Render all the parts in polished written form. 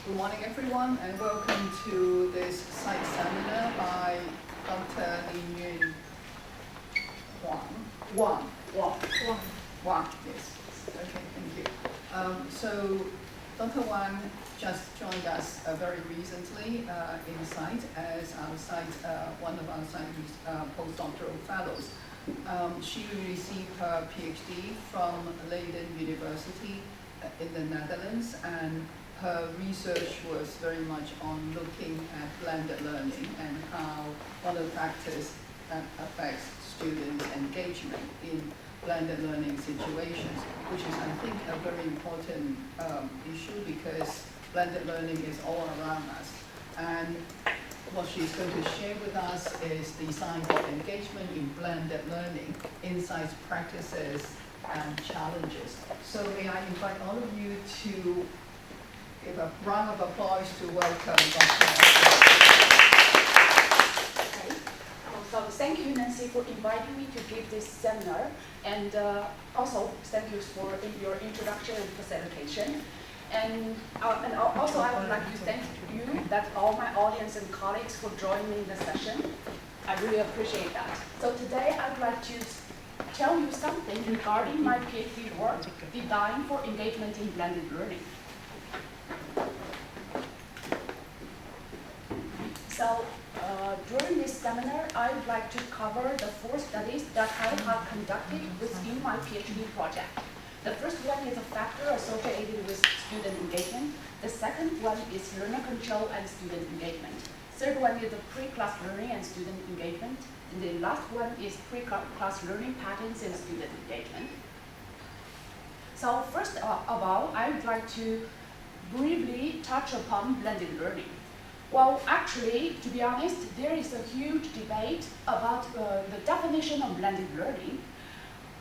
Good morning, everyone, and welcome to this site seminar by Dr. Lin Yun Wang. Yes. Okay, thank you. So Dr. Wang just joined us very recently in site as our site, one of our site postdoctoral fellows. She received her PhD from Leiden University in the Netherlands, and her research was very much on looking at blended learning and how one of the factors that affects students' engagement in blended learning situations, which is, I think, a very important issue because blended learning is all around us. And what she's going to share with us is the signs of engagement in blended learning, insights, practices, and challenges. So may I invite all of you to give a round of applause to welcome Dr. Okay. So thank you, Nancy, for inviting me to give this seminar, and also thank you for your introduction and facilitation. And also I would like to thank you, that all my audience and colleagues, for joining the session. I really appreciate that. So today I'd like to tell you something regarding my PhD work, Design for Engagement in Blended Learning. So during this seminar, I would like to cover the 4 studies that I have conducted within my PhD project. The first one is a factor associated with student engagement. The second one is learner control and student engagement. Third one is the pre-class learning and student engagement. And the last one is pre-class learning patterns and student engagement. So first of all, I would like to briefly touch upon blended learning. Well, actually, to be honest, there is a huge debate about the definition of blended learning.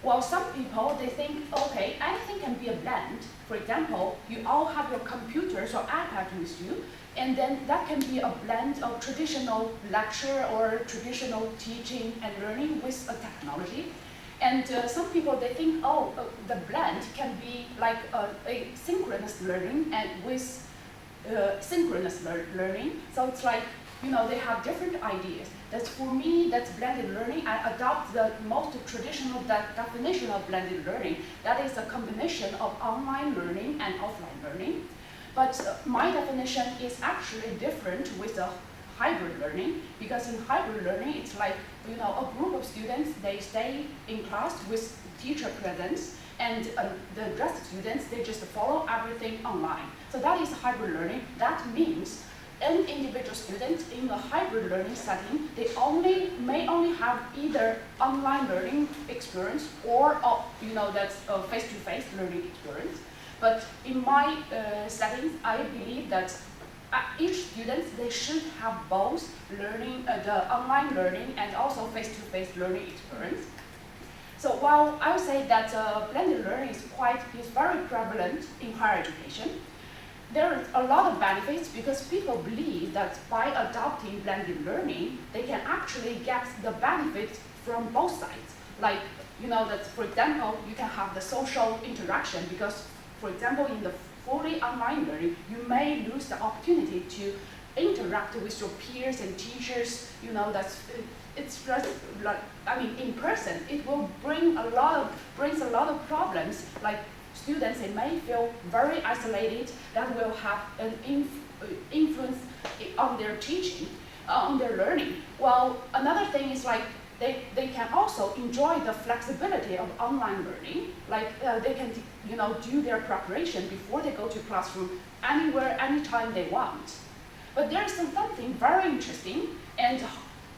Well, some people, they think, okay, anything can be a blend. For example, you all have your computers or iPad with you, and then that can be a blend of traditional lecture or traditional teaching and learning with a technology. And some people, they think, oh, the blend can be like a synchronous learning and with synchronous learning. So it's like, you know, they have different ideas. That's for me, that's blended learning. I adopt the most traditional definition of blended learning. That is a combination of online learning and offline learning. But my definition is actually different with the hybrid learning, because in hybrid learning, it's like, you know, a group of students, they stay in class with teacher presence, and the rest of students, they just follow everything online. So that is hybrid learning. That means an individual student in a hybrid learning setting, they may only have either online learning experience or you know, that's a face-to-face learning experience. But in my settings, I believe that each student, they should have both learning, the online learning and also face-to-face learning experience. So while I would say that blended learning is very prevalent in higher education, there are a lot of benefits because people believe that by adopting blended learning, they can actually get the benefits from both sides. Like, you know, that for example, you can have the social interaction because, for example, in the fully online learning, you may lose the opportunity to interact with your peers and teachers. You know, it's just like, I mean, in person, it will brings a lot of problems. Like students, they may feel very isolated. That will have an influence on their teaching, on their learning. Well, another thing is like they can also enjoy the flexibility of online learning. Like they can, you know, do their preparation before they go to classroom anywhere, anytime they want. But there is something very interesting, and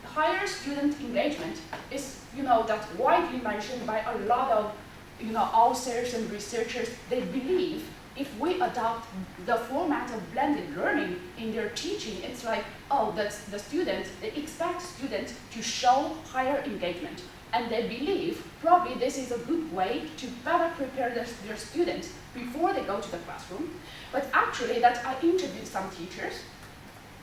higher student engagement is, you know, that's widely mentioned by a lot of, you know, authors and researchers. They believe if we adopt the format of blended learning in their teaching, it's like, oh, that's the students, they expect students to show higher engagement. And they believe probably this is a good way to better prepare their students before they go to the classroom. But actually, that I interviewed some teachers,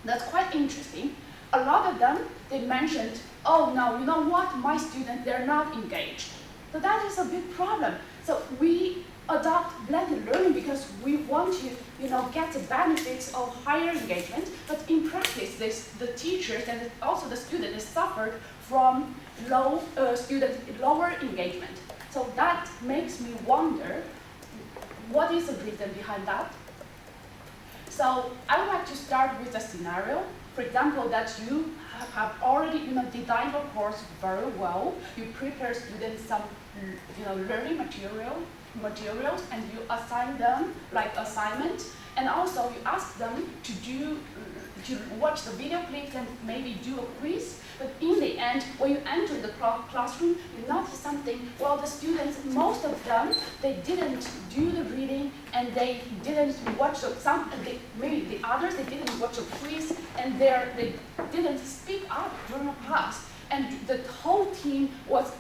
that's quite interesting. A lot of them, they mentioned, oh no, you know what, my students, they're not engaged. So that is a big problem. So we adopt blended learning because we want to, get the benefits of higher engagement, but in practice, the teachers and also the students suffered from lower engagement. So that makes me wonder, what is the reason behind that? So I would like to start with a scenario. For example, that you have already designed a course very well. You prepare students some learning materials, and you assign them like assignment, and also you ask them to watch the video clips and maybe do a quiz. But in the end, when you enter the classroom, you notice something. Well, the students, most of them, they didn't do the reading, and they didn't watch maybe the others, they didn't watch a quiz, and they didn't speak up during the class. And the whole team was,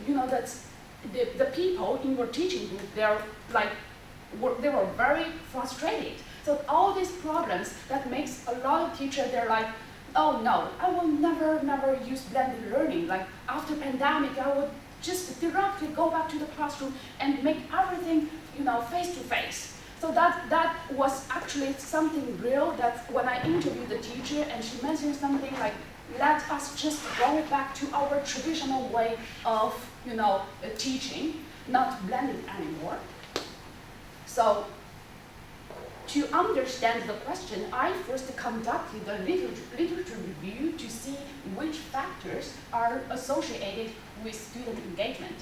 that's the people in your teaching group, they were very frustrated. So all these problems that makes a lot of teachers, they're like, oh no, I will never use blended learning. Like after pandemic, I will just directly go back to the classroom and make everything, face to face. So that was actually something real. That when I interviewed the teacher and she mentioned something like, let us just go back to our traditional way of, teaching, not blended anymore. So to understand the question, I first conducted a literature review to see which factors are associated with student engagement.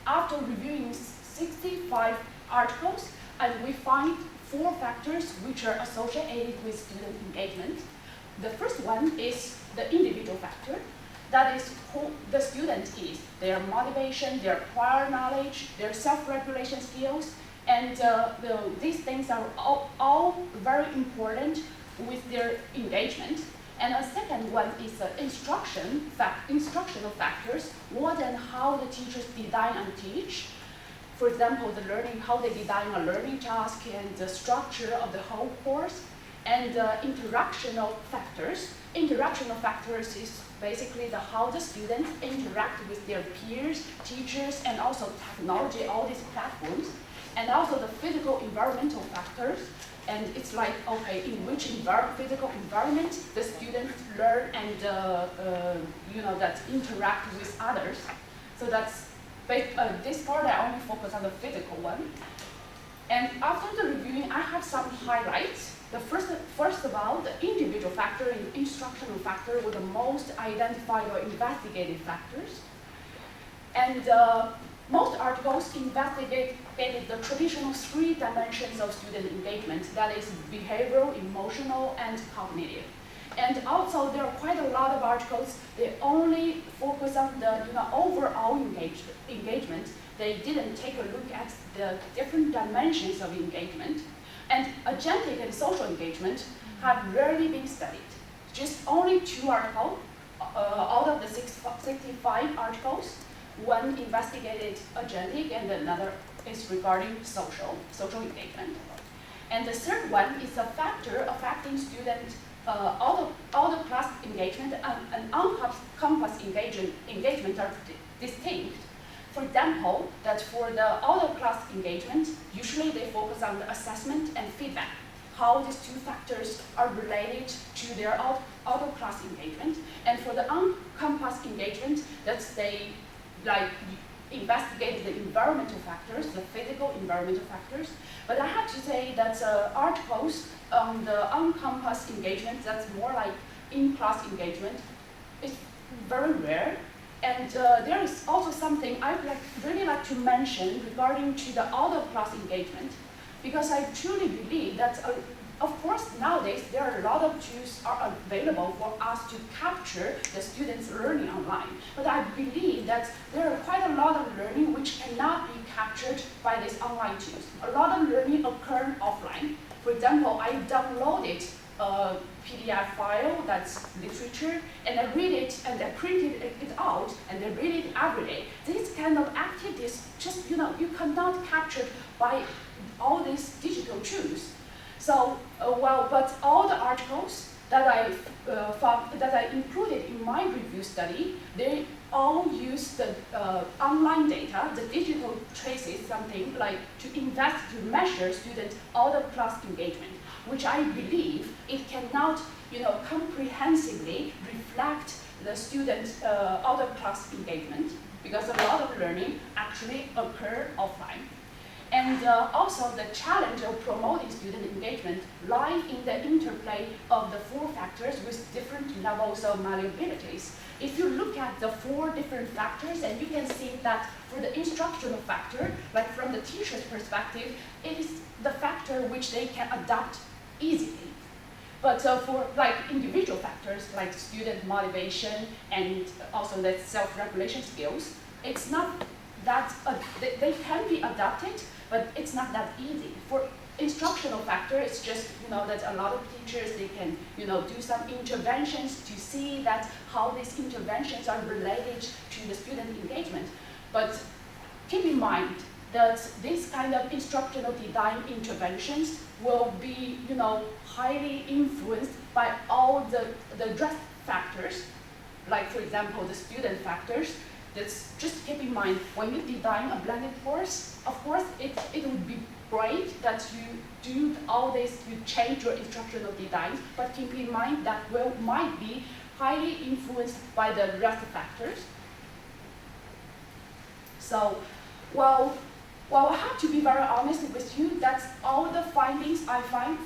After reviewing 65 articles, and we find 4 factors which are associated with student engagement. The first one is the individual factor. That is who the student is, their motivation, their prior knowledge, their self-regulation skills, and these things are all very important with their engagement. And a second one is instructional factors, more than how the teachers design and teach. For example, how they design a learning task and the structure of the whole course. And interactional factors. Interactional factors is basically how the students interact with their peers, teachers, and also technology, all these platforms. And also the physical environmental factors. And it's like, okay, in which physical environment the students learn and that interact with others. So that's this part I only focus on the physical one. And after the reviewing, I have some highlights. The first of all, the individual factor and instructional factor were the most identified or investigated factors. And most articles investigated the traditional 3 dimensions of student engagement, that is behavioral, emotional, and cognitive. And also there are quite a lot of articles, they only focus on the overall engagement. They didn't take a look at the different dimensions of engagement. And agentic and social engagement have rarely been studied. Just only 2 articles out of the 65 articles. One investigated agentic and another is regarding social engagement. And the third one is a factor affecting student out-of-class engagement and on-campus engagement are distinct. For example, that for the out-of-class engagement, usually they focus on the assessment and feedback, how these 2 factors are related to their out-of-class engagement. And for the on-campus engagement, that's they investigated the environmental factors, the physical environmental factors. But I have to say that articles on the on-campus engagement, that's more like in-class engagement, is very rare. And there is also something I would really like to mention regarding to the out-of-class engagement, because I truly believe that, of course, nowadays there are a lot of tools are available for us to capture the students' learning online. But I believe that there are quite a lot of learning which cannot be captured by these online tools. A lot of learning occurs offline. For example, I downloaded a PDF file that's literature, and I read it and I printed it out and I read it every day. These kind of activities just, you cannot capture by all these digital tools. So, but all the articles that I found that I included in my review study, they all use the online data, the digital traces, something like to measure student out-of-class engagement, which I believe it cannot, comprehensively reflect the student out-of-class engagement, because a lot of learning actually occur offline. And also the challenge of promoting student engagement lies in the interplay of the 4 factors with different levels of malleabilities. If you look at the 4 different factors, and you can see that for the instructional factor, like from the teacher's perspective, it is the factor which they can adapt easily. But for like individual factors like student motivation and also the self-regulation skills, it's not that, they can be adapted, but it's not that easy. For instructional factor, it's just, that a lot of teachers, they can, do some interventions to see that how these interventions are related to the student engagement. But keep in mind that this kind of instructional design interventions will be, highly influenced by all the rest factors, like for example, the student factors. That's just keep in mind, when you design a blended course, of course, it would be great that you do all this, you change your instructional designs, but keep in mind that might be highly influenced by the rest factors. So, well, I have to be very honest with you that all the findings I find,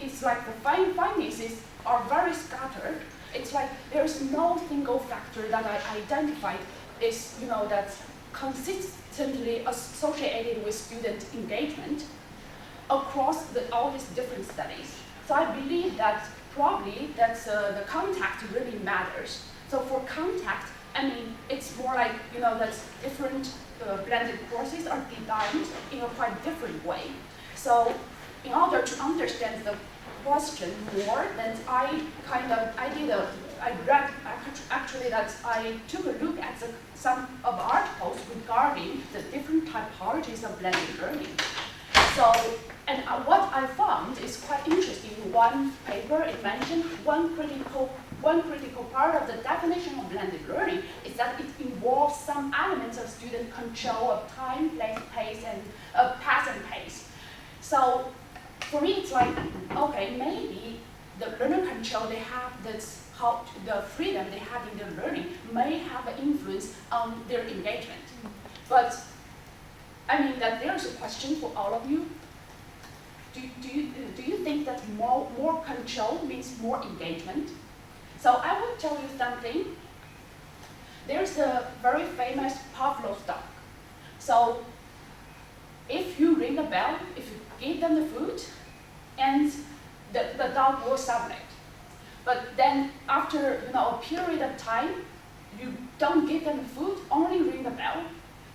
it's like the findings are very scattered. It's like there's no single factor that I identified is, that's consistently associated with student engagement across all these different studies. So I believe that probably the contact really matters. So for contact, I mean, it's more like, that different blended courses are designed in a quite different way. So in order to understand the question more, then I took a look at some of the articles regarding the different typologies of blended learning. So, and what I found is quite interesting. One paper, it mentioned one critical part of the definition of blended learning is that it involves some elements of student control of time, place, pace, and pace and pace. So for me, it's like, okay, maybe the learner control they have, that's how the freedom they have in their learning may have an influence on their engagement. But I mean that there's a question for all of you. Do you think that more control means more engagement? So I will tell you something. There's a very famous Pavlov's dog. So if you ring a bell, if you give them the food, and the dog will submit. But then after a period of time, you don't give them the food, only ring the bell,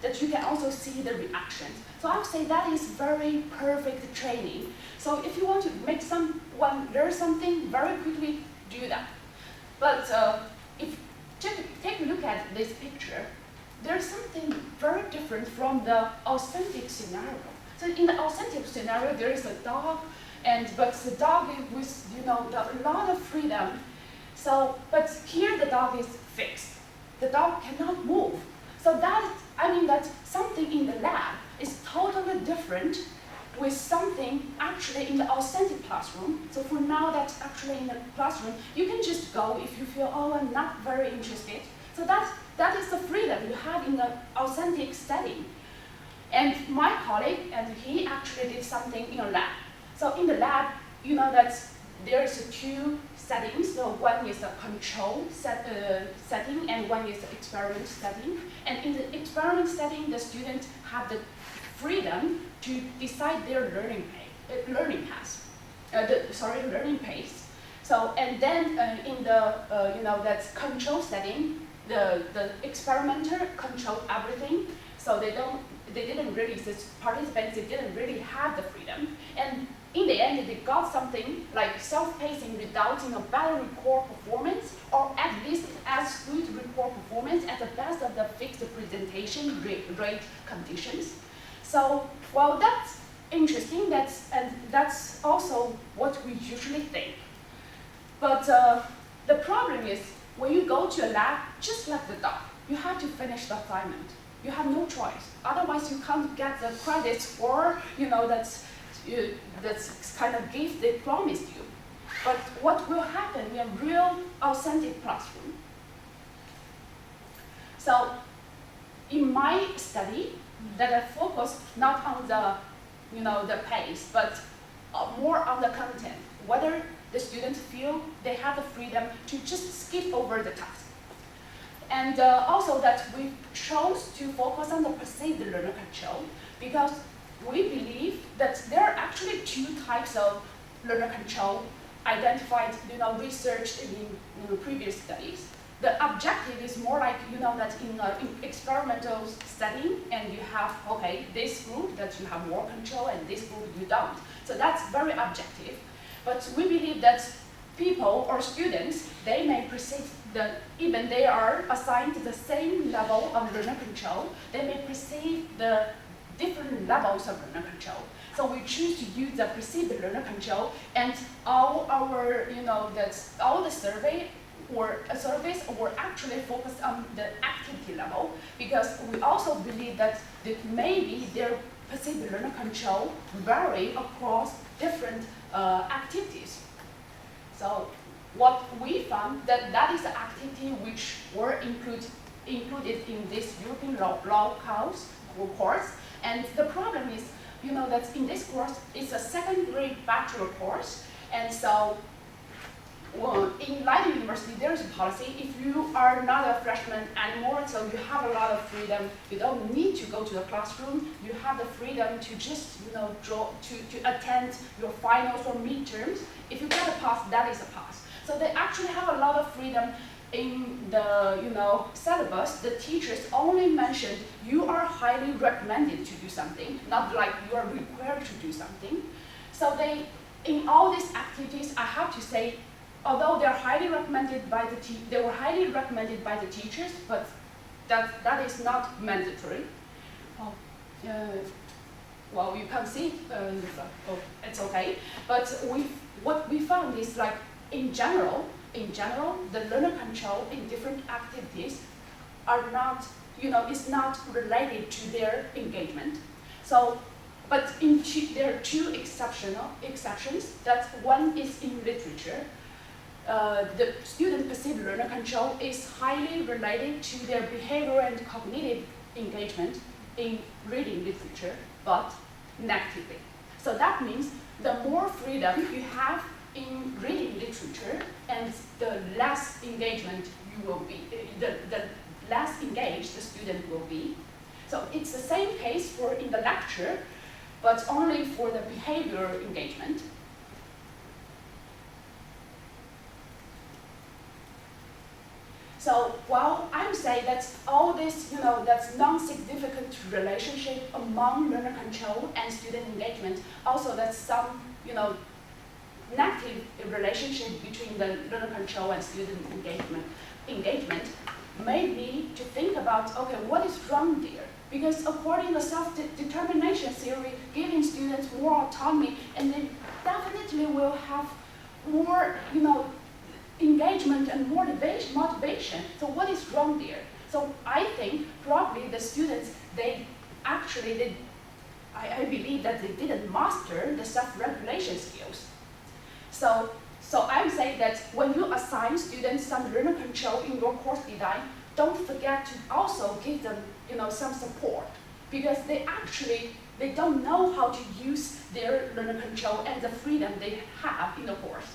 that you can also see the reactions. So I would say that is very perfect training. So if you want to make someone learn something very quickly, do that. But if take a look at this picture, there's something very different from the authentic scenario. So in the authentic scenario, there is a dog, but the dog is with a lot of freedom. So, but here the dog is fixed. The dog cannot move. So that's something in the lab is totally different with something actually in the authentic classroom. So for now, that's actually in the classroom. You can just go if you feel, oh, I'm not very interested. So that is the freedom you have in the authentic setting. And my colleague, and he actually did something in a lab. So in the lab, that there's 2 settings. So one is the control setting, and one is the experiment setting. And in the experiment setting, the students have the freedom to decide their learning pace. So, and then in the that's control setting, the experimenter controlled everything. So the participants, they didn't really have the freedom. And in the end, they got something like self-pacing resulting in a better report performance, or at least as good report performance as the best of the fixed presentation rate conditions. So, well, that's interesting. That's also what we usually think. But the problem is, when you go to a lab, just like the dog, you have to finish the assignment. You have no choice. Otherwise, you can't get the credits or, that's kind of gift they promised you. But what will happen in a real, authentic classroom? So, in my study, that I focused not on the, the pace, but more on the content. Whether the students feel they have the freedom to just skip over the task. And also that we chose to focus on the perceived learner control because we believe that there are actually two types of learner control identified, researched in previous studies. The objective is more like, that in experimental setting, and you have, this group that you have more control and this group you don't. So that's very objective. But we believe that people or students, they may perceive that even they are assigned to the same level of learner control, they may perceive the different levels of learner control. So we choose to use the perceived learner control, and all our, all the surveys were actually focused on the activity level, because we also believe that maybe their perceived learner control vary across different activities. So what we found that is the activity which were included in this European law course. And the problem is, that in this course, it's a second grade bachelor course. And so in Leiden University, there is a policy, if you are not a freshman anymore, so you have a lot of freedom, you don't need to go to the classroom, you have the freedom to just, to attend your finals or midterms. If you get a pass, that is a pass. So they actually have a lot of freedom in the, syllabus. The teachers only mentioned you are highly recommended to do something, not like you are required to do something. So in all these activities, I have to say, although they're highly recommended by they were highly recommended by the teachers, but that is not mandatory. Well, you can't see it, it's okay. But what we found is, like, in general, the learner control in different activities are not, is not related to their engagement. So, but there are two exceptions. That one is in literature. The student perceived learner control is highly related to their behavioral and cognitive engagement in reading literature, but negatively. So that means the more freedom you have in reading literature, and the less engagement you will be, the less engaged the student will be. So it's the same case for in the lecture, but only for the behavior engagement. So while I would say that all this, that's non-significant relationship among learner control and student engagement, also that's some, negative relationship between the learner control and student engagement made me to think about, okay, what is wrong there? Because according to self-determination theory, giving students more autonomy, and they definitely will have more, engagement and more motivation. So what is wrong there? So I think probably the students, I believe that they didn't master the self-regulation skills. So I would say that when you assign students some learner control in your course design, don't forget to also give them, some support, because they don't know how to use their learner control and the freedom they have in the course.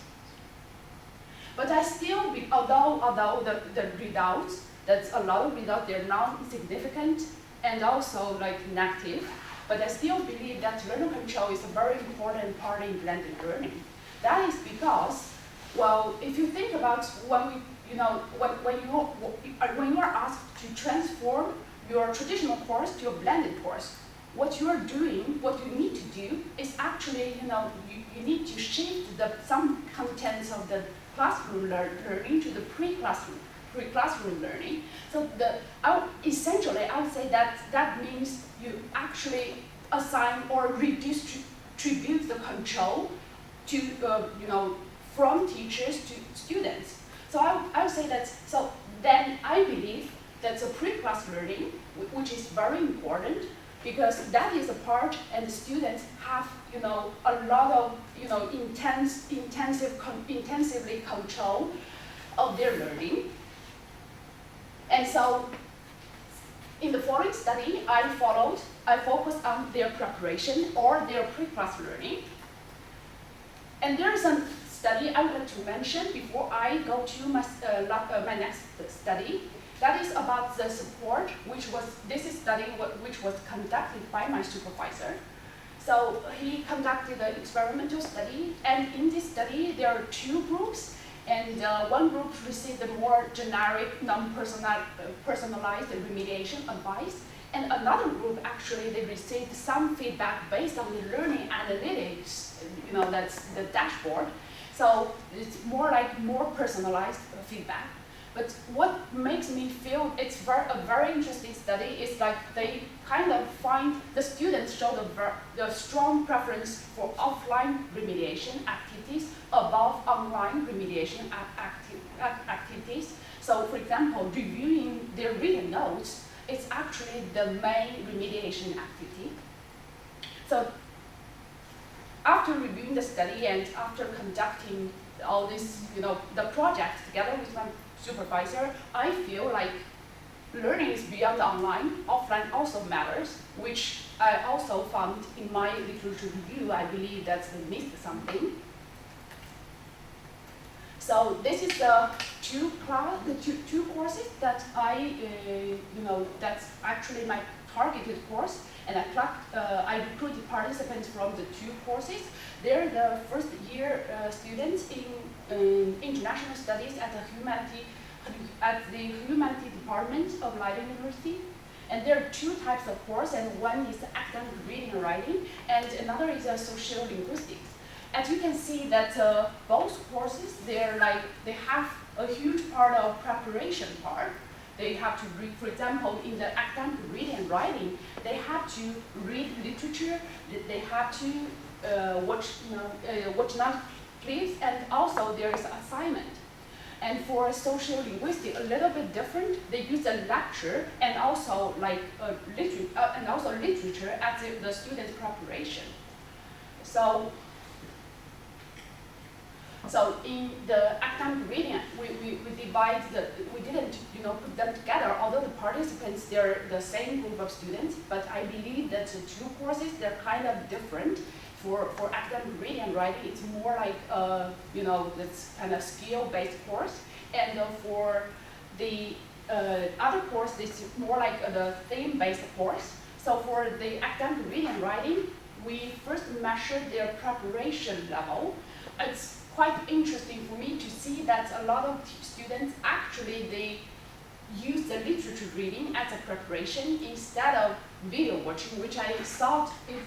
But I still, although the results, that's a lot of results, they're non-significant and also negative, but I still believe that learner control is a very important part in blended learning. That is because, well, if you think about when you are asked to transform your traditional course to a blended course, what you are doing, what you need to do is actually, you need to shift some contents of the classroom learning to the pre-classroom learning. So essentially, I would say that means you actually assign or redistribute the control to from teachers to students. So I would say that, so then I believe that the pre-class learning, which is very important, because that is a part, and the students have, a lot of, intensively control of their learning. And so, in the following study, I focused on their preparation or their pre-class learning. And there is a study I would like to mention before I go to my next study. That is about the support, which was conducted by my supervisor. So he conducted an experimental study, and in this study there are two groups, and one group received a more generic, non-personalized remediation advice, and another group actually they received some feedback based on the learning analytics, that's the dashboard. So it's more personalized feedback. But what makes me feel it's a very interesting study is like they kind of find the students show the strong preference for offline remediation activities above online remediation activities. So for example, reviewing their written notes is actually the main remediation activity. So after reviewing the study and after conducting all this, the project together with my supervisor, I feel like learning is beyond online. Offline also matters, which I also found in my literature review. I believe that's missed something. So this is the two courses that that's actually my targeted course, and I recruited participants from the two courses. They're the first year students in international studies at the Humanity Department of Leiden University. And there are two types of course, and one is academic reading and writing, and another is social linguistics. As you can see that both courses, they have a huge part of preparation part. They have to read, for example, in the academic reading and writing, they have to read literature, they have to watch clips, and also there is assignment. And for social linguistics, a little bit different. They use a lecture and also literature as the student's preparation. So in the academic reading, we didn't put them together. Although the participants, they're the same group of students, but I believe that the two courses, they're kind of different. For academic reading and writing, it's more like this kind of skill-based course, and for the other course, this is more like the theme-based course. So for the academic reading and writing, we first measured their preparation level. It's quite interesting for me to see that a lot of students actually they use the literature reading as a preparation instead of video watching, which I thought it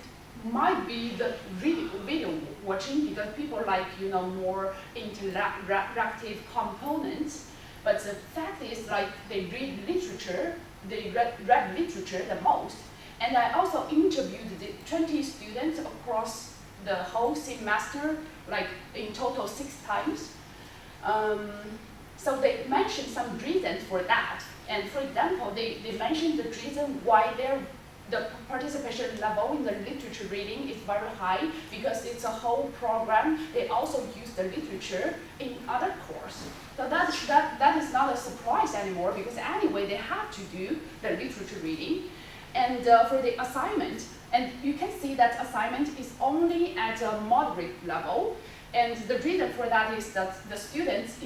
might be the video watching because people like more interactive components. But the fact is, like, they read literature, they read literature the most. And I also interviewed the 20 students across the whole semester, like in total 6 times. So they mentioned some reasons for that. And for example, they mentioned the reason why the participation level in the literature reading is very high because it's a whole program. They also use the literature in other courses. So that is not a surprise anymore because anyway they have to do the literature reading. And for the assignment, and you can see that assignment is only at a moderate level. And the reason for that is that the students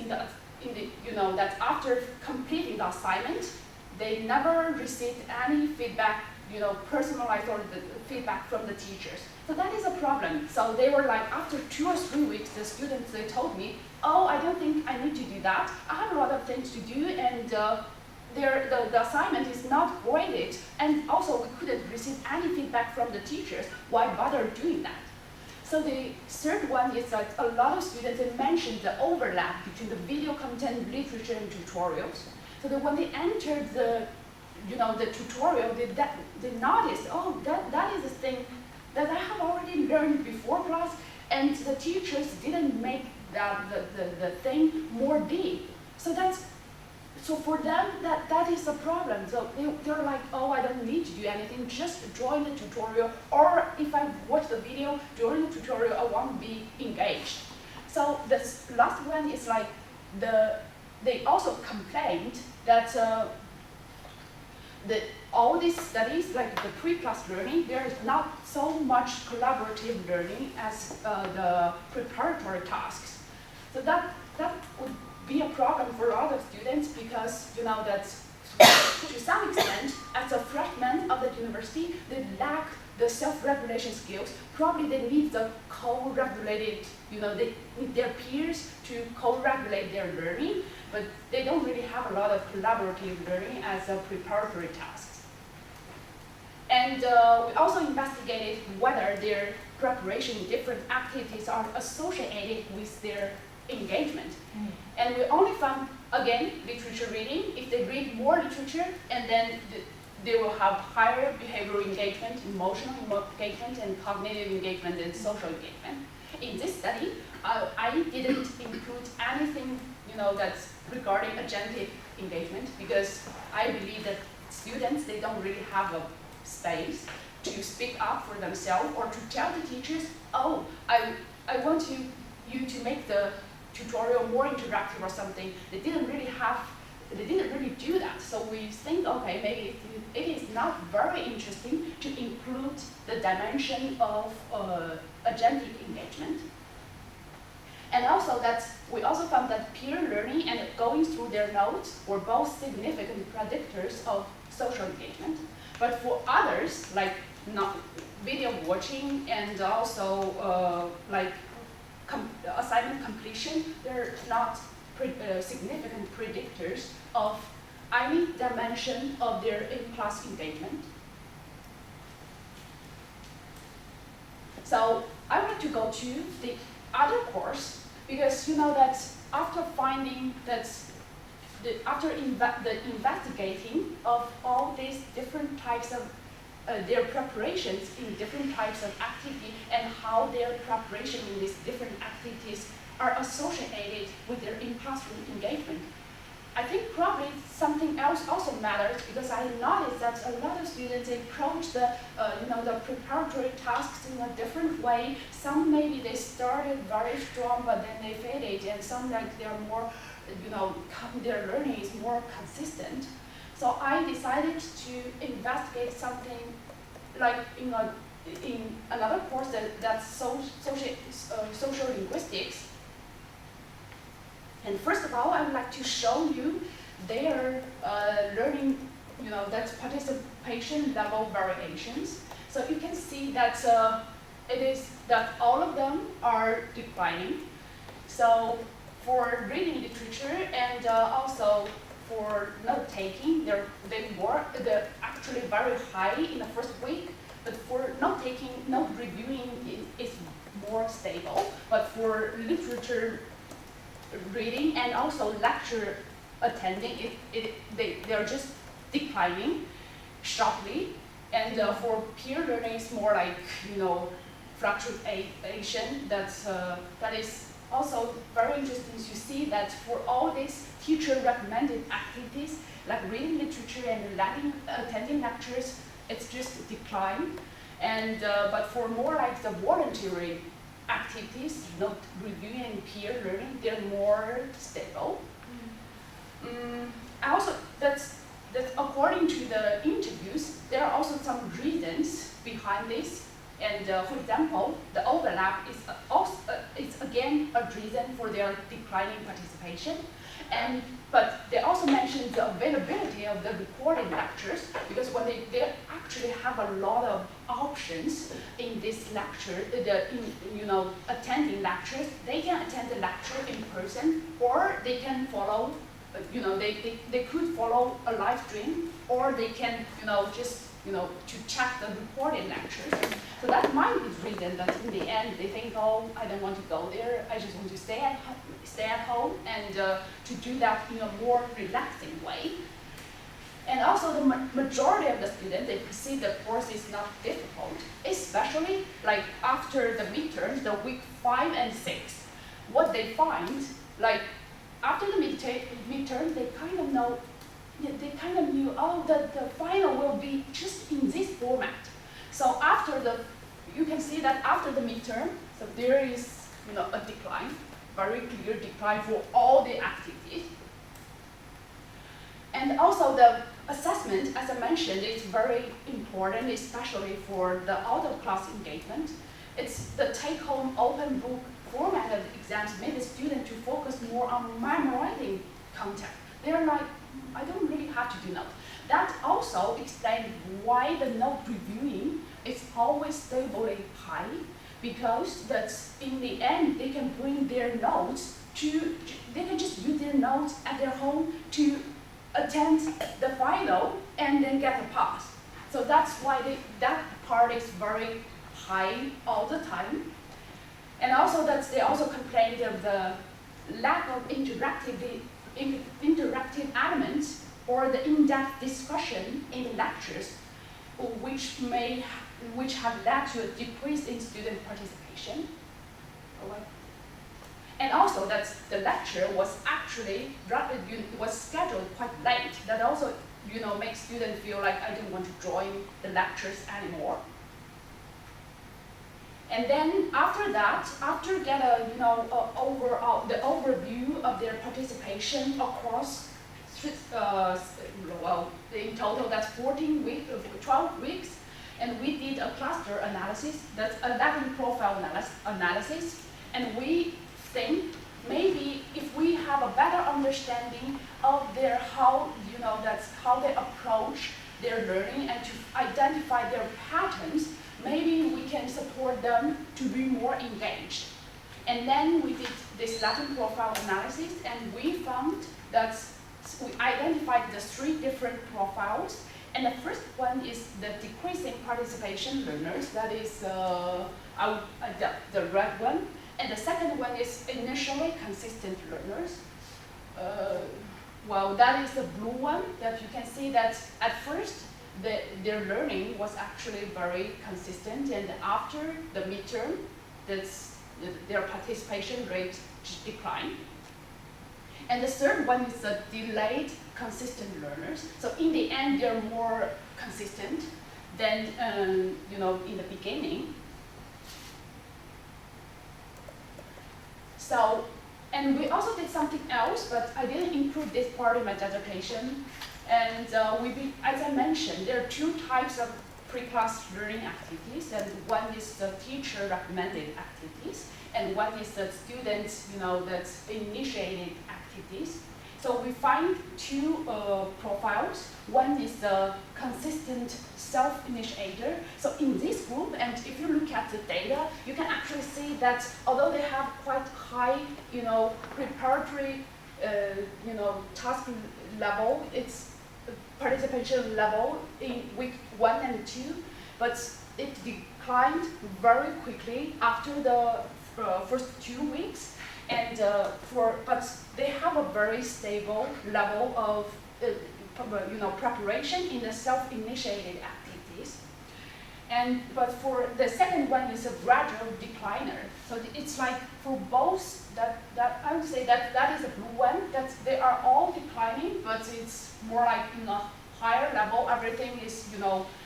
that after completing the assignment, they never received any feedback, personalized or the feedback from the teachers. So that is a problem. So they were like, after 2 or 3 weeks, the students, they told me, oh, I don't think I need to do that. I have a lot of things to do, and the assignment is not graded. And also, we couldn't receive any feedback from the teachers. Why bother doing that? So the third one is that a lot of students they mentioned the overlap between the video content, literature, and tutorials. So that when they entered the tutorial, they noticed, oh, that is a thing that I have already learned before class, and the teachers didn't make the thing more deep. So for them, that is a problem. So they're like, oh, I don't need to do anything, just join the tutorial. Or if I watch the video during the tutorial, I want to be engaged. So this last one is like, they also complained that all these studies, like the pre-class learning, there is not so much collaborative learning as the preparatory tasks. So that would be a problem for other students because, you know, that to some extent, as a freshman of the university, they lack the self-regulation skills. Probably they need the co-regulated, you know, they need their peers to co-regulate their learning, but they don't really have a lot of collaborative learning as a preparatory tasks. And we also investigated whether their preparation in different activities are associated with their engagement. And we only found, again, literature reading. If they read more literature, and then they will have higher behavioral engagement, emotional engagement, and cognitive engagement, and social engagement. In this study, I didn't include anything, you know, that's regarding agentic engagement, because I believe that students, they don't really have a space to speak up for themselves or to tell the teachers, oh, I want you to make the tutorial more interactive or something. They didn't really do that. So we think, okay, maybe it is not very interesting to include the dimension of agentic engagement. And also we also found that peer learning and going through their notes were both significant predictors of social engagement. But for others, like not video watching and also assignment completion, they're not significant predictors of any dimension of their in-class engagement. So I want to go to the other course, because you know that after finding that after the investigating of all these different types of their preparations in different types of activity and how their preparation in these different activities are associated with their in-classroom engagement, I think probably something else also matters, because I noticed that a lot of students approach the preparatory tasks in a different way. Some maybe they started very strong, but then they faded, and some like they are more, their learning is more consistent. So I decided to investigate something like in another course that's social linguistics. And first of all, I would like to show you their learning, that's participation level variations. So you can see that it is that all of them are declining. So for reading literature and also for note taking, they're actually very high in the first week. But for note taking, note reviewing is more stable. But for literature reading and also lecture attending, they're just declining sharply. And for peer learning, it's more like fluctuation. That is also very interesting to see that for all these teacher recommended activities like reading literature and attending lectures, it's just decline. And but for more like the voluntary activities, note reviewing and peer learning, they're more stable. Also, that's according to the interviews, there are also some reasons behind this. And for example, the overlap is also it's again a reason for their declining participation. But they also mentioned the availability of the recorded lectures, because when they actually have a lot of options in this lecture, attending lectures, they can attend the lecture in person, or they can follow, they could follow a live stream, or they can, to check the recorded lectures. So that might be the reason that in the end they think, oh, I don't want to go there, I just want to stay at home and to do that in a more relaxing way. And also the majority of the students, they perceive the course is not difficult, especially like after the midterms, the week 5 and 6. what they find, like after the midterm, they kind of know, they kind of knew, oh, the final will be just in this format. So you can see that after the midterm, so there is, a decline, very clear decline for all the activities. And also the assessment, as I mentioned, is very important, especially for the out-of-class engagement. It's the take-home open book format of the exams made the student to focus more on memorizing content. They're like, I don't really have to do notes. That also explains why the note reviewing is always stably high, because that's in the end they can bring their notes they can just use their notes at their home to attend the final and then get a pass. So that's why that part is very high all the time. And also they also complained of the lack of interactive elements or the in-depth discussion in the lectures, which have led to a decrease in student participation. And also that the lecture was actually was scheduled quite late. That also makes students feel like I don't want to join the lectures anymore. And then after that, after get a overall the overview of their participation across in total that's 12 weeks, and we did a cluster analysis, that's 11 profile analysis, and we think maybe if we have a better understanding of how they approach their learning and to identify their patterns, maybe we can support them to be more engaged. And then we did this Latin profile analysis, and we found that we identified the 3 different profiles. And the first one is the decreasing participation learners, that is the red one. And the second one is initially consistent learners. That is the blue one, that you can see that at first their learning was actually very consistent, and after the midterm, their participation rate declined. And the third one is the delayed consistent learners. So in the end, they're more consistent than in the beginning. So, and we also did something else, but I didn't include this part in my dissertation. And as I mentioned, there are 2 types of pre-class learning activities, and one is the teacher-recommended activities, and one is the students, that's initiated activities. So we find 2 profiles. One is the consistent self-initiator. So in this group, and if you look at the data, you can actually see that although they have quite high, preparatory, task level, it's participation level in week 1 and 2, but it declined very quickly after the first 2 weeks. And but they have a very stable level of preparation in the self-initiated activities. But for the second one is a gradual decliner. So it's like for both that I would say that is a blue one, that they are all declining, but it's more like in a higher level. Everything is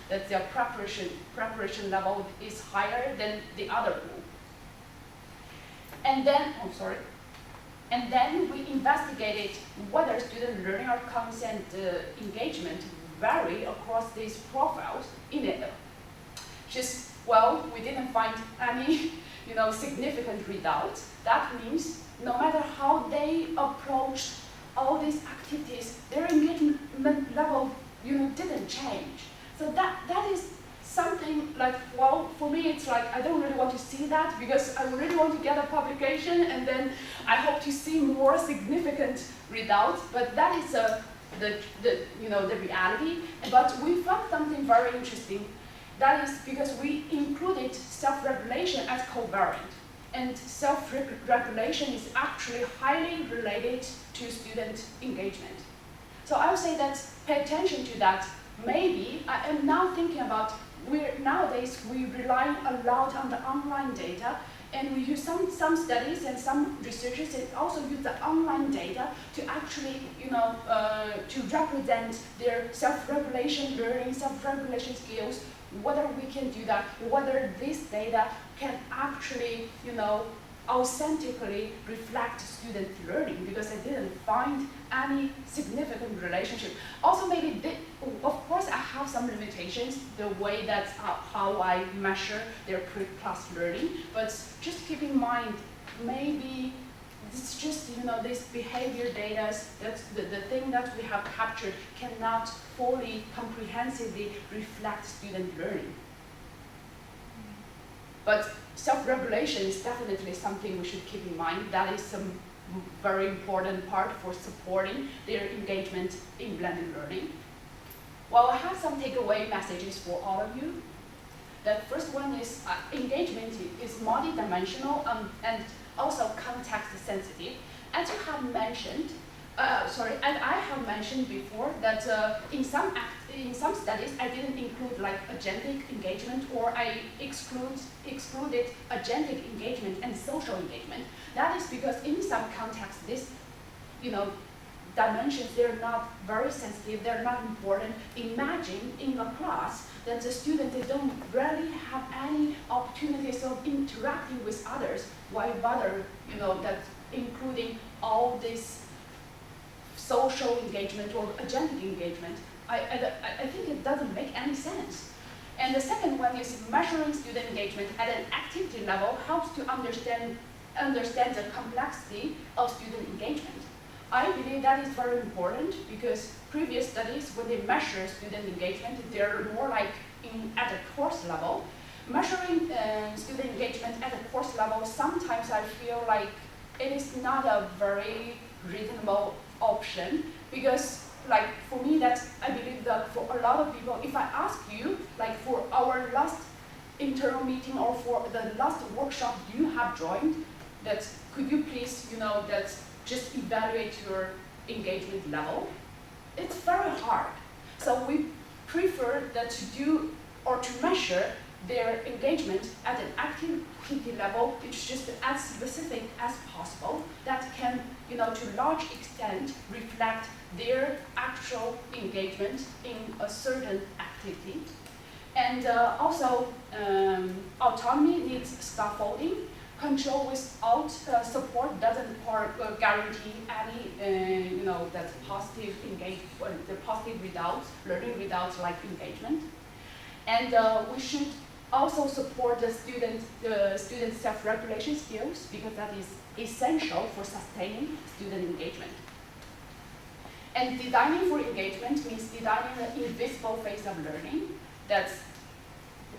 that their preparation level is higher than the other group. And then we investigated whether student learning outcomes and engagement vary across these profiles in it. We didn't find any, significant results. That means no matter how they approached all these activities, their engagement level, didn't change. So that is something like, for me it's like I don't really want to see that, because I really want to get a publication and then I hope to see more significant results. But that is the reality. But we found something very interesting. That is because we included self-regulation as covariant, and self-regulation is actually highly related to student engagement. So I would say that pay attention to that. Maybe I am now thinking about nowadays we rely a lot on the online data, And we use some studies and some researchers that also use the online data to actually, to represent their self-regulation learning, self-regulation skills, whether we can do that, whether this data can actually, authentically reflect student learning, because I didn't find any significant relationship. Also, maybe, of course, I have some limitations, the way that's how I measure their pre-class learning, but just keep in mind, maybe it's just, this behavior data, that's the thing that we have captured cannot fully, comprehensively reflect student learning. But self-regulation is definitely something we should keep in mind. That is some very important part for supporting their engagement in blended learning. Well, I have some takeaway messages for all of you. The first one is engagement is multidimensional and also context sensitive. As you have mentioned, and I have mentioned before that in some studies I didn't include like agentic engagement, or I excluded agentic engagement and social engagement. That is because in some contexts, this, dimensions, they're not very sensitive, they're not important. Imagine in a class that the students, they don't really have any opportunities of interacting with others. Why bother, that including all this social engagement or agentic engagement? I think it doesn't make any sense. And the second one is measuring student engagement at an activity level helps to understand the complexity of student engagement. I believe that is very important because previous studies, when they measure student engagement, they're more like at a course level. Measuring student engagement at a course level, sometimes I feel like it is not a very reasonable option, because like for me, I believe that for a lot of people, if I ask you, like for our last internal meeting or for the last workshop you have joined, that could you please, that just evaluate your engagement level? It's very hard. So we prefer that to do or to measure their engagement at an activity level, which is just as specific as possible, that can, to large extent reflect their actual engagement in a certain activity. And also, autonomy needs scaffolding. Control without support doesn't guarantee any, that positive engagement, the positive results, learning results like engagement. And we should also support the student self-regulation skills, because that is essential for sustaining student engagement. And designing for engagement means designing the invisible phase of learning. That's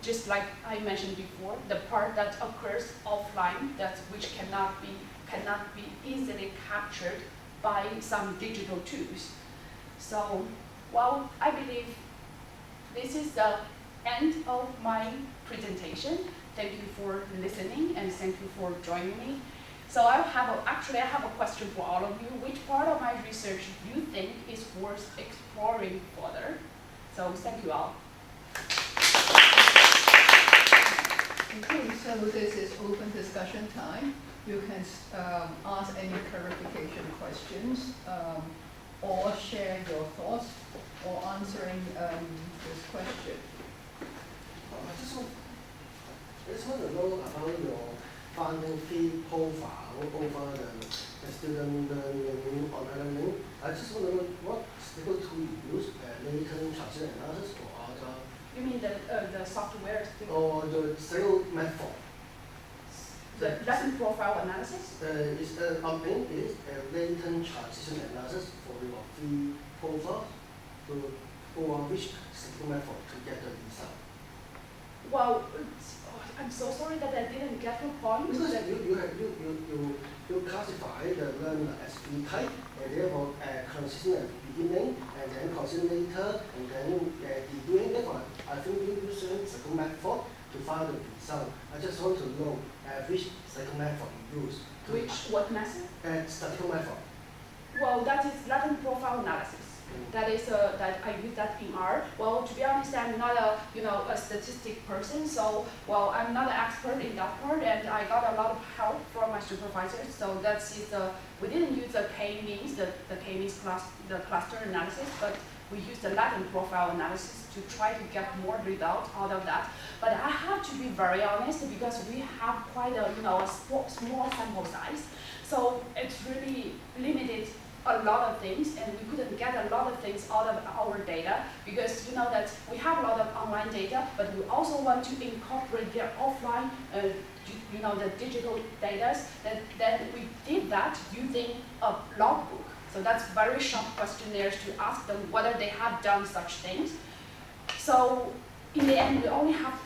just like I mentioned before, the part that occurs offline, which cannot be easily captured by some digital tools. So, well, I believe this is the end of my presentation. Thank you for listening and thank you for joining me. So I have a question for all of you. Which part of my research do you think is worth exploring further? So thank you all. Okay, so this is open discussion time. You can ask any clarification questions or share your thoughts or answering this question. I just want to know about your finding fee profile over the student learning or learning. I just want to know what statistical tool you use, latent transition analysis or other. You mean the software? Or the statistical method. The lesson profile analysis? Is the main is a latent transition analysis for your fee profile or which statistical method to get the result? Well, I'm so sorry that I didn't get your point. Because you classify the learner as fee type, and therefore consistent at the beginning, and then consistent later, and then dedoing. Therefore, I think you use certain statistical method to find the result. I just want to know which statistical method you use. What method? Statistical method. Well, that is latent profile analysis. That is that I use that in R. Well, to be honest, I'm not a statistic person, so I'm not an expert in that part, and I got a lot of help from my supervisors. So that's it. We didn't use the K-means, the K-means the cluster analysis, but we used the latent profile analysis to try to get more results out of that. But I have to be very honest because we have quite a small sample size, so it's really limited a lot of things, and we couldn't get a lot of things out of our data because you know that we have a lot of online data, but we also want to incorporate their offline, the digital data. Then we did that using a logbook. So that's very short questionnaires to ask them whether they have done such things. So in the end, we only have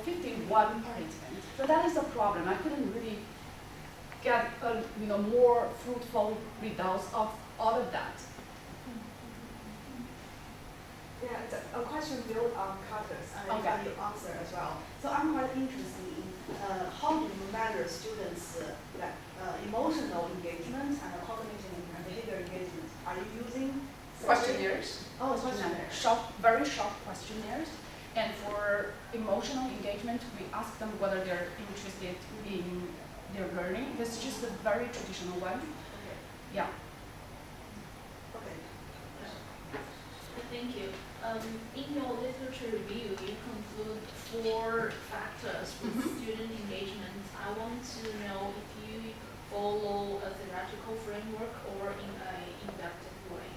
51 participants. So that is a problem. I couldn't really get more fruitful results of all of that. Yeah, it's a question built on Carter's, and I got your answer as well. So I'm quite interested in how do you measure students' emotional engagement and cognitive and behavior engagement? Are you using Questionnaires. Oh, questionnaires. Very short questionnaires. And for emotional engagement, we ask them whether they're interested in their learning. This is just a very traditional one. Okay. Yeah. Okay. Thank you. In your literature review, you conclude 4 factors with student engagement. I want to know if you follow a theoretical framework or in an in-depth way.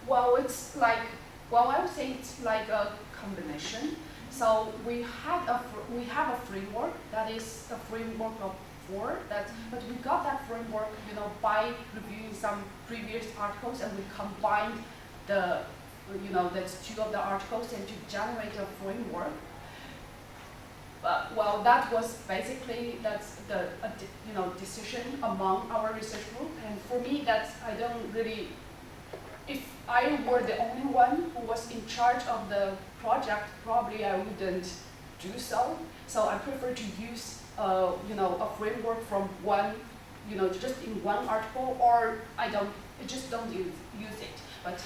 Well, it's like, I would say it's like a combination. So we have a framework that is a framework of 4. But we got that framework, by reviewing some previous articles, and we combined the 2 of the articles and to generate a framework. But that was basically the decision among our research group. And for me, I don't really. If I were the only one who was in charge of the project, probably I wouldn't do so. So I prefer to use a framework from one, just in one article, or I just don't use it. But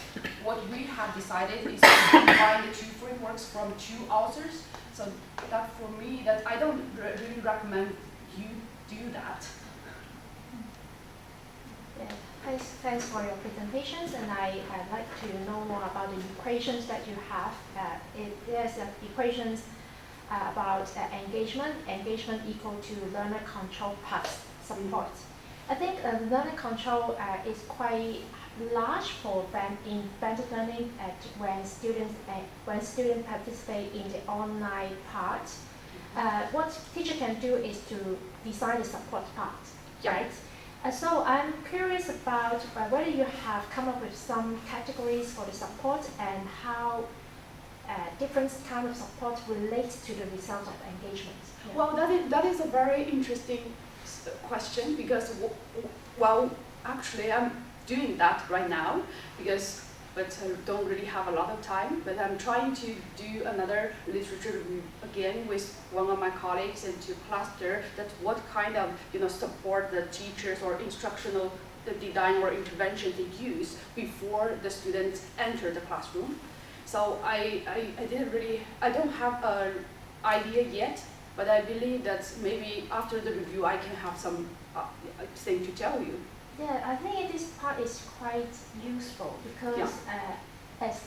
what we have decided is to combine the 2 frameworks from 2 authors. So that for me, that I don't really recommend you do that. Yeah, thanks for your presentations, and I'd like to know more about the equations that you have. There's equations about engagement equal to learner control plus support. I think learner control is quite large for embedded learning when students participate in the online part. What teacher can do is to design the support part, right? So I'm curious about whether you have come up with some categories for the support and how different kind of support relates to the result of engagement. Yeah. Well, that is a very interesting question because, actually I'm doing that right now but I don't really have a lot of time. But I'm trying to do another literature review again with one of my colleagues and to cluster that what kind of support the teachers or instructional design or intervention they use before the students enter the classroom. So I don't have an idea yet, but I believe that maybe after the review I can have some thing to tell you. Yeah, I think this part is quite useful because as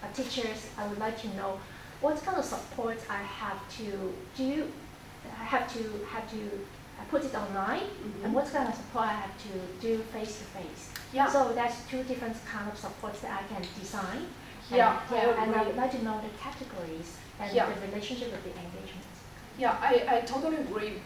a teacher, I would like to know what kind of support I have to do. I have to put it online, and what kind of support I have to do face to face. Yeah. So that's 2 different kind of supports that I can design. And I would like to know the categories and the relationship with the engagement. Yeah, I totally agree.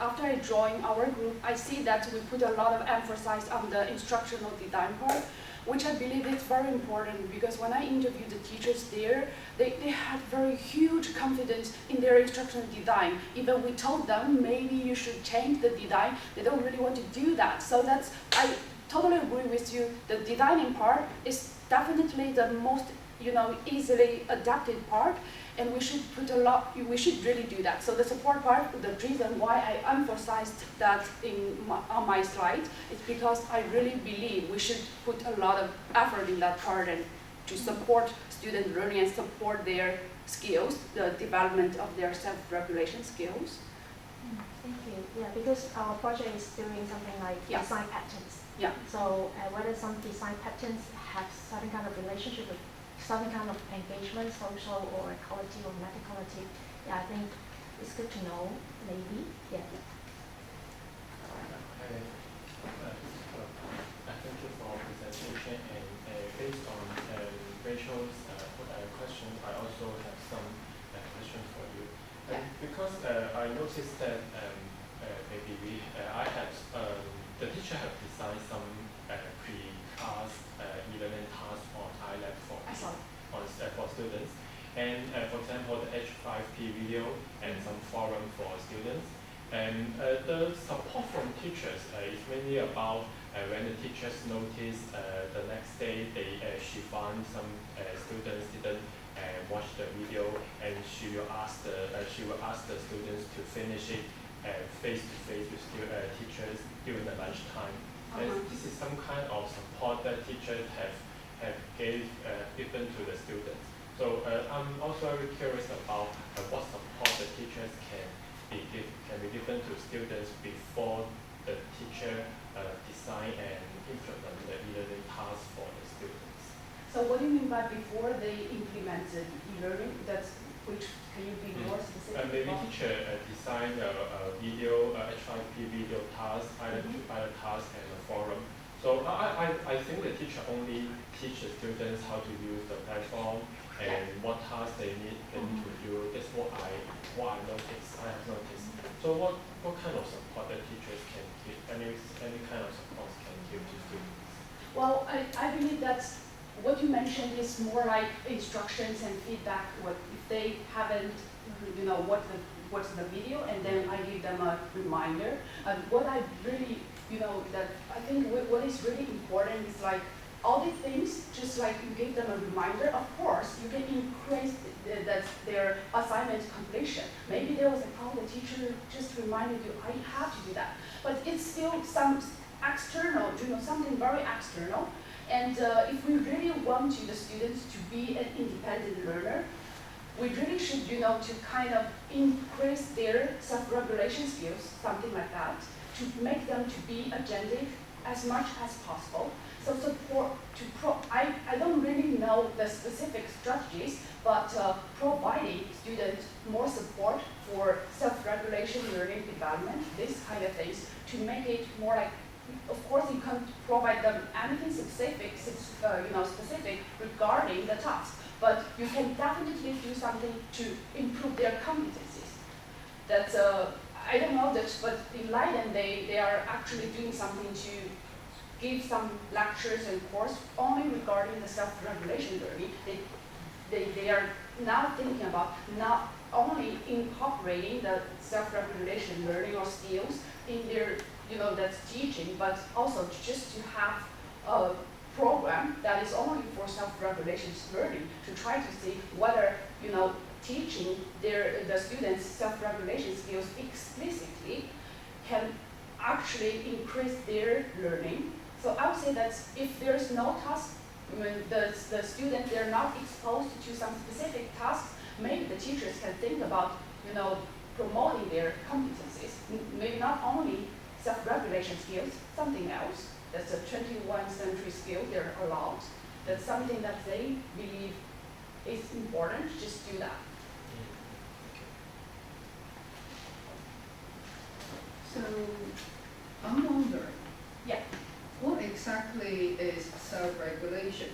After I joined our group, I see that we put a lot of emphasis on the instructional design part, which I believe is very important because when I interviewed the teachers there, they had very huge confidence in their instructional design. Even we told them maybe you should change the design, they don't really want to do that. So I totally agree with you. The designing part is definitely the most easily adapted part, and we should we should really do that. So the support part, the reason why I emphasized that on my slide is because I really believe we should put a lot of effort in that part and to support student learning and support their skills, the development of their self-regulation skills. Thank you. Yeah, because our project is doing something like design patterns. Yeah. So whether some design patterns have certain kind of relationship with some kind of engagement, social or quality or meta quality, yeah, I think it's good to know, maybe. Yeah. Thank you for presentation, and based on Rachel's questions, I also have some questions for you. Because I noticed that maybe I had the teacher have designed some pre-class e-learning tasks on iLab for students, and for example the H5P video and some forum for students. And the support from teachers is mainly about when the teachers notice the next day she found some students didn't watch the video, and she will ask the students to finish it face to face with teachers during the lunchtime. This is some kind of support that teachers have given to the students. So I'm also very curious about what support the teachers can be given to students before the teacher design and implement the e-learning task for the students. So what do you mean by before they implemented e-learning? Can you be more specific? Maybe teacher design a video, H5P video task, either task and a forum. So I think the teacher only teach the students how to use the platform and what tasks they need to do. That's what I noticed. I have noticed. So what kind of support the teachers can give? Any kind of support can give to students? Well, I believe that what you mentioned is more like instructions and feedback. What if they haven't, what's the video, and then I give them a reminder. What I really, that I think what is really important is like all these things, just like you give them a reminder, of course, you can increase their assignment completion. Maybe there was a problem, the teacher just reminded you, I have to do that. But it's still some external, something very external. And if we really want the students to be an independent learner, we really should, to kind of increase their self-regulation skills, something like that, to make them to be agentic as much as possible. So support I don't really know the specific strategies, but providing students more support for self-regulation, learning development, these kind of things, to make it more like, of course you can't provide them anything specific regarding the task, but you can definitely do something to improve their competencies. That's I don't know that, but in Leiden they are actually doing something to give some lectures and course only regarding the self-regulation learning. They are now thinking about not only incorporating the self-regulation learning or skills in their, that's teaching, but also just to have a program that is only for self-regulation learning, to try to see whether, teaching the students self-regulation skills explicitly can actually increase their learning. So I would say that if there's no task, when the students, they're not exposed to some specific tasks, maybe the teachers can think about, promoting their competencies. Maybe not only self-regulation skills, something else. That's a 21st century skill they're allowed. That's something that they believe is important, just do that. So I'm wondering, Yeah. what exactly is self-regulation?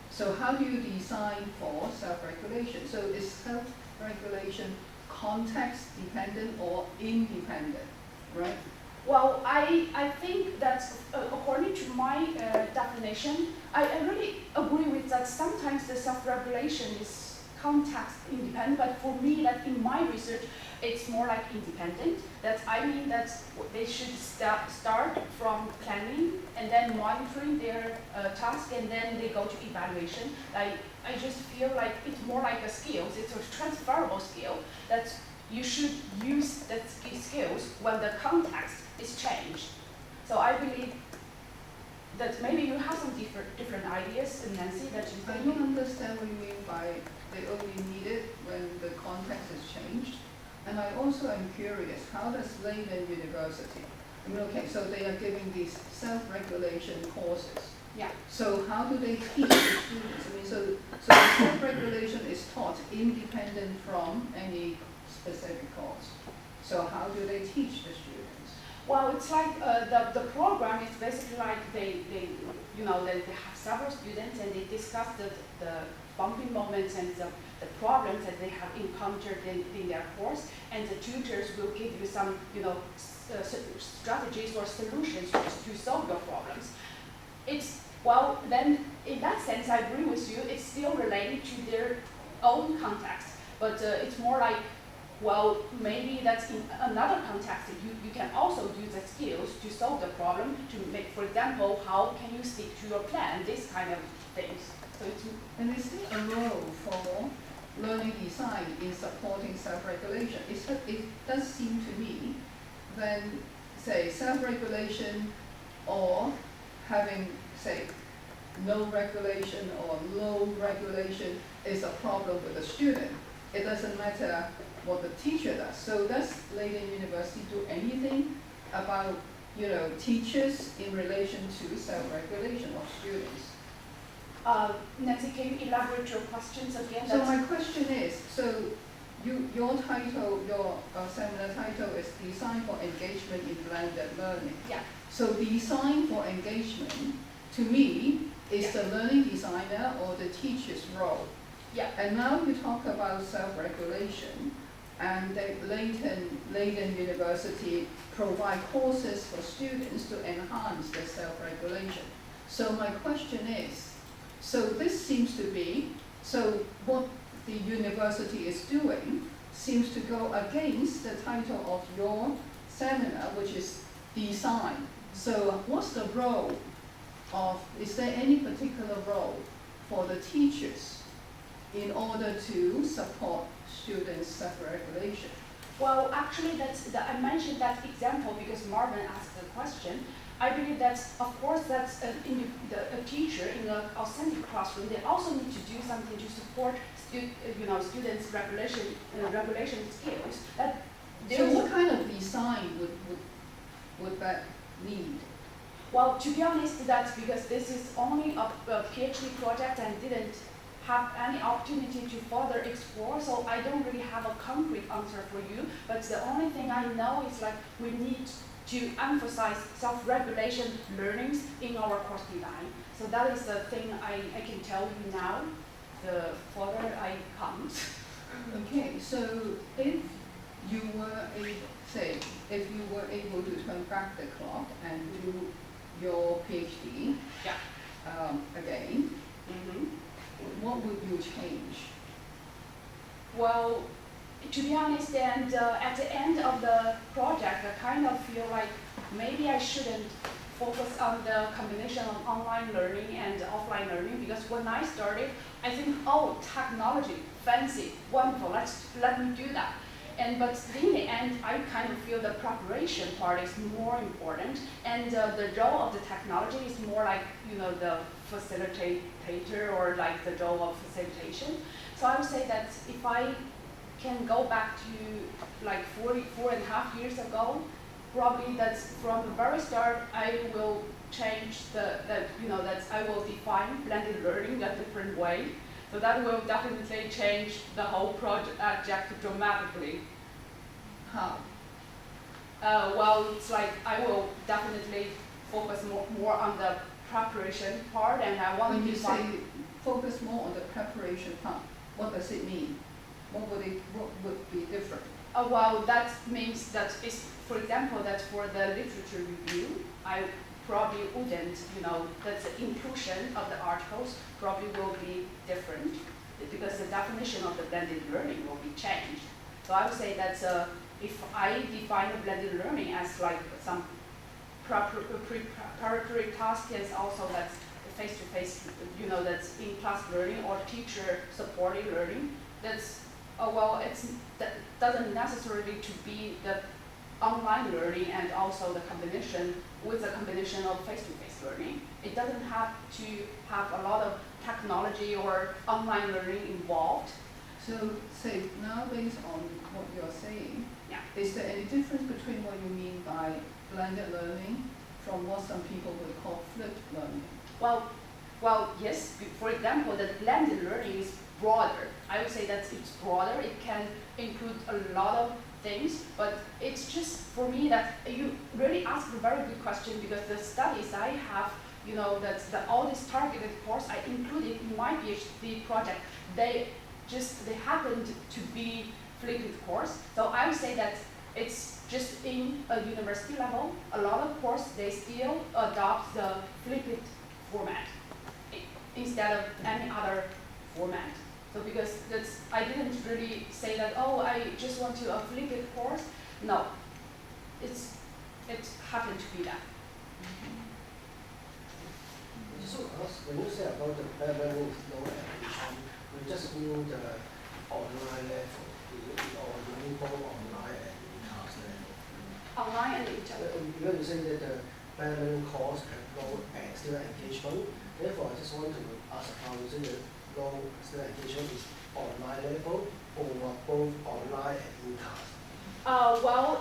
So how do you design for self-regulation? So is self-regulation context dependent or independent, right? Well, I think that according to my definition, I really agree with that. Sometimes the self-regulation is context independent, but for me, that in my research, it's more like independent. That I mean that they should start from planning and then monitoring their task, and then they go to evaluation. I just feel like it's more like a skills. It's a transferable skill that you should use that skills when the context is changed. So I believe that maybe you have some different ideas, Nancy, that you I think. don't understand what you mean by they only need it when the context has changed. And I also am curious, how does Leiden University, I mean, okay, so they are giving these self-regulation courses. Yeah. So how do they teach the students? I mean, so the self-regulation is taught independent from any specific course. So how do they teach the students? Well, it's like the program is basically like they have several students and they discuss the bumping moments and the problems that they have encountered in their course, and the tutors will give you some strategies or solutions to solve your problems. Then in that sense, I agree with you. It's still related to their own context, but it's more like, well, maybe that's in another context. You can also use the skills to solve the problem, to make, for example, how can you stick to your plan, this kind of things. So it's, And is there a role for learning design in supporting self-regulation? It does seem to me that, say, self-regulation or having, say, no regulation or low regulation is a problem with the student. It doesn't matter what the teacher does. So does Leiden University do anything about, teachers in relation to self-regulation of students? Nancy, can you elaborate your questions again? So my question is, your title, your seminar title is Design for Engagement in Blended Learning. Yeah. So design for engagement, to me, is the learning designer or the teacher's role. Yeah. And now you talk about self-regulation, and Leiden University provide courses for students to enhance their self-regulation. So my question is, so this seems to be, so what the university is doing seems to go against the title of your seminar, which is design. So what's the role is there any particular role for the teachers in order to support students' self-regulation? Well, actually, I mentioned that example because Marvin asked the question. I believe that, of course, that's a teacher in an authentic classroom. They also need to do something to support students' regulation skills. So what kind of design would that need? Well, to be honest, that's because this is only a PhD project and didn't have any opportunity to further explore, so I don't really have a concrete answer for you. But the only thing I know is like we need to emphasize self-regulation learnings in our course design. So that is the thing I can tell you now. The further I come. Okay, so if you were able to turn back the clock and do your PhD again, what would you change? Well, to be honest, and at the end of the project, I kind of feel like maybe I shouldn't focus on the combination of online learning and offline learning, because when I started, I think, oh, technology, fancy, wonderful, let me do that. But in the end, I kind of feel the preparation part is more important, and the role of the technology is more like, the facilitator or like the role of facilitation. So I would say that if I can go back to like 4.5 years ago, probably that's from the very start, I will change that I will define blended learning a different way. So that will definitely change the whole project dramatically. How? Well, it's like I will definitely focus more on the preparation part, and I want When to you define. say focus more on the preparation part, what does it mean? What would be different? Well, that means that is, for example, that for the literature review, I probably wouldn't, that the inclusion of the articles probably will be different because the definition of the blended learning will be changed. So I would say that if I define the blended learning as like some preparatory task is also that's face-to-face, that's in-class learning or teacher-supported learning. That's, that doesn't necessarily to be the online learning and also the combination of face-to-face learning. It doesn't have to have a lot of technology or online learning involved. So, say, now based on what you're saying, Yeah. is there any difference between what you mean by blended learning from what some people would call flipped learning? Well, yes. For example, the blended learning is broader. I would say that it's broader. It can include a lot of things, but it's just for me that you really ask a very good question, because the studies I have, all this targeted course I included in my PhD project, they happened to be flipped course. So I would say that it's just in a university level, a lot of course they still adopt the flipped format instead of any other format. So because I didn't really say that, I just want to flip it course. No, it happened to be that. So when you say about the prevalent no application, we just mean the online level, or you mean both online and in-class level? Online and in-class. Because you say that the prevalent course have no student engagement, therefore I just want to ask how you say that no student engagement is online level or both online and in-class?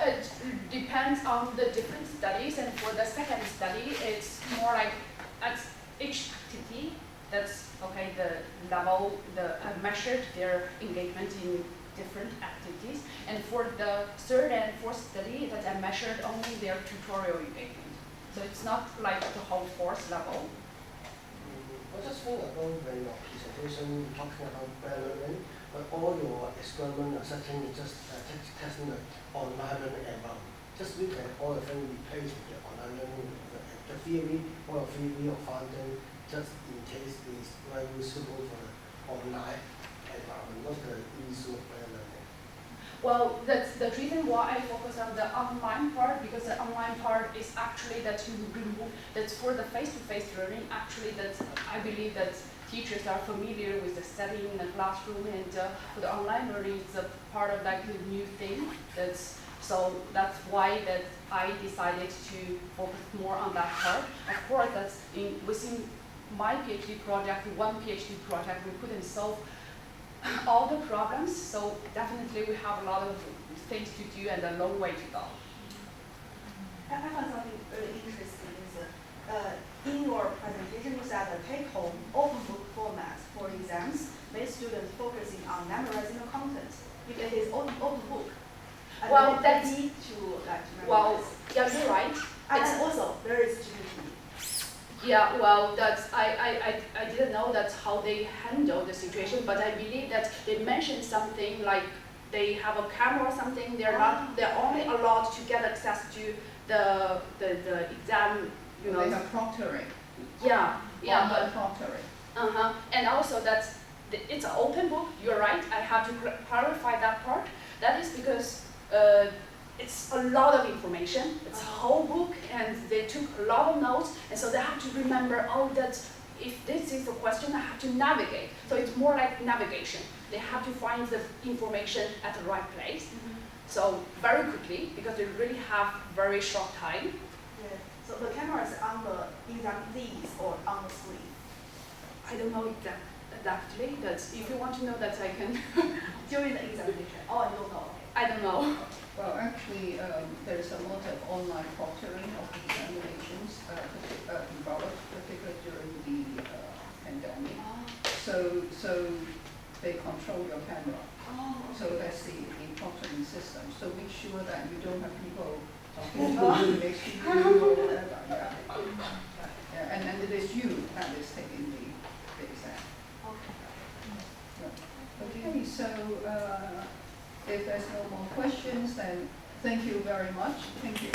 It depends on the different studies, and for the second study, it's more like at each activity, that's okay, the level, I've measured their engagement in different activities, and for the third and fourth study, that I measured only their tutorial engagement. So it's not like the whole course level. I just think about when your presentation talking about learning, but all your experiment or setting is just testing the online learning environment. Just we can all of them replace with the online learning, the theory, all of theory or fountain, just in case is very suitable for the online environment, not the issue of learning. Well, that's the reason why I focus on the online part, because the online part is actually that you remove, that's for the face-to-face learning, actually I believe that teachers are familiar with the setting in the classroom, and for the online learning, it's a part of like a new thing. So that's why that I decided to focus more on that part. Of course, that's within my PhD project, one PhD project, we couldn't solve all the problems, so definitely we have a lot of things to do and a long way to go. I found something really interesting is in your presentation you said the take-home open book format for exams made students focusing on memorizing the content because it's open book. And Well, they that's need to memorize. well, yeah, you're right. And also there is GPT. Yeah, well, I didn't know that's how they handle the situation, but I believe that they mentioned something like they have a camera or something. They're only allowed to get access to the exam. They have proctoring. Yeah, Online but proctoring. and also it's an open book. You're right. I have to clarify that part. That is because it's a lot of information. It's a whole book, and they took a lot of notes, and so they have to remember, that if this is a question, I have to navigate. So it's more like navigation. They have to find the information at the right place. So very quickly, because they really have very short time. Yeah. So the camera is on the exam leads or on the screen. I don't know exactly. That's if you want to know that, I can. During the examination. Oh, I don't know. I don't know. Well, actually, there's a lot of online proctoring of examinations developed, particularly during the pandemic. So they control your camera. So that's the proctoring system. So make sure that you don't have people talking to you next to you or whatever. Yeah, and then it is you that is taking the exam. Okay, so if there's no more questions, then thank you very much. Thank you.